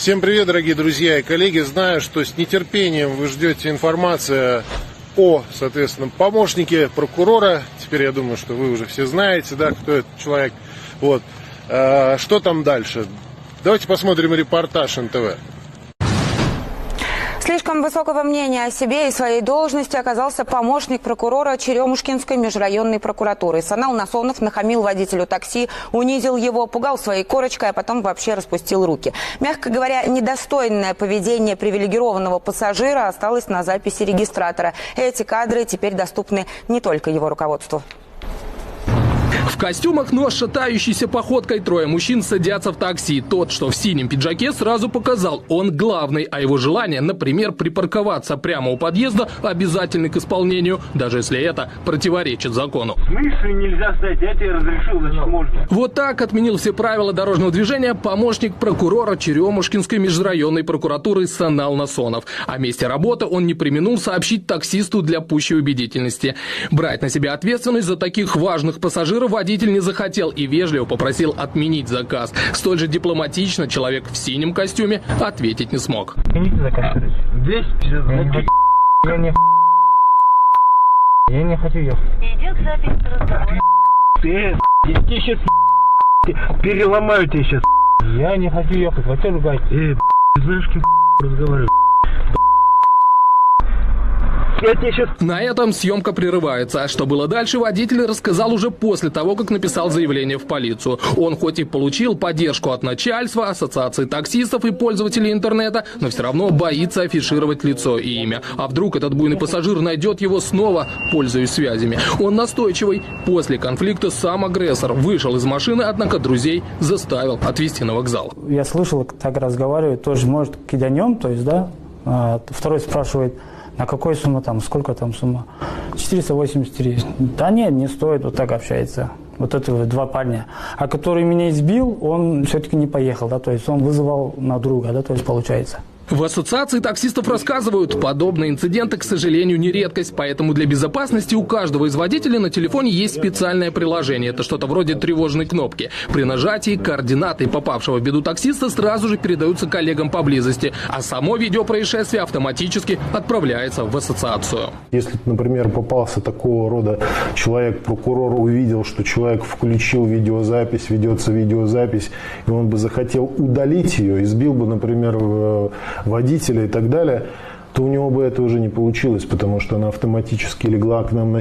Всем привет, дорогие друзья и коллеги. Знаю, что с нетерпением вы ждете информацию о, соответственно, помощнике прокурора. Теперь я думаю, что вы уже все знаете, да, кто этот человек. Вот. Что там дальше? Давайте посмотрим репортаж НТВ. Слишком высокого мнения о себе и своей должности оказался помощник прокурора Черемушкинской межрайонной прокуратуры. Санал Насонов нахамил водителю такси, унизил его, пугал своей корочкой, а потом вообще распустил руки. Мягко говоря, недостойное поведение привилегированного пассажира осталось на записи регистратора. Эти кадры теперь доступны не только его руководству. В костюмах, но шатающейся походкой трое мужчин садятся в такси. Тот, что в синем пиджаке, сразу показал, он главный, а его желание, например, припарковаться прямо у подъезда, обязательны к исполнению, даже если это противоречит закону. В смысле нельзя стоять? Я тебе разрешил, значит можно. Вот так отменил все правила дорожного движения помощник прокурора Черемушкинской межрайонной прокуратуры Санал Насонов. О месте работы он не преминул сообщить таксисту для пущей убедительности. Брать на себя ответственность за таких важных пассажиров водитель не захотел и вежливо попросил отменить заказ. Столь же дипломатично человек в синем костюме ответить не смог. Отмените заказ. 250. Я не хочу ехать. Идет запись разговора. Я тебе сейчас переломаю тебя сейчас. Я не хочу ехать, вы что ругаете? Знаешь, кем разговариваю? Я тебе сейчас... На этом съемка прерывается. А что было дальше, водитель рассказал уже после того, как написал заявление в полицию. Он хоть и получил поддержку от начальства, ассоциации таксистов и пользователей интернета, но все равно боится афишировать лицо и имя. А вдруг этот буйный пассажир найдет его снова, пользуясь связями. Он настойчивый. После конфликта сам агрессор вышел из машины, однако друзей заставил отвезти на вокзал. Я слышал, так разговаривают, тоже, может, киданем, то есть, да. Второй спрашивает, на какой сумма там, сколько там сумма? 483. Да нет, не стоит, вот так общается. Вот это вот два парня. А который меня избил, он все-таки не поехал, да, то есть он вызывал на друга, да, то есть получается. В ассоциации таксистов рассказывают, подобные инциденты, к сожалению, не редкость, поэтому для безопасности у каждого из водителей на телефоне есть специальное приложение. Это что-то вроде тревожной кнопки. При нажатии координаты попавшего в беду таксиста сразу же передаются коллегам поблизости, а само видео происшествия автоматически отправляется в ассоциацию. Если, например, попался такого рода человек, прокурор увидел, что человек включил видеозапись, ведется видеозапись, и он бы захотел удалить ее, избил бы, например, водителя и так далее, то у него бы это уже не получилось, потому что она автоматически легла к нам на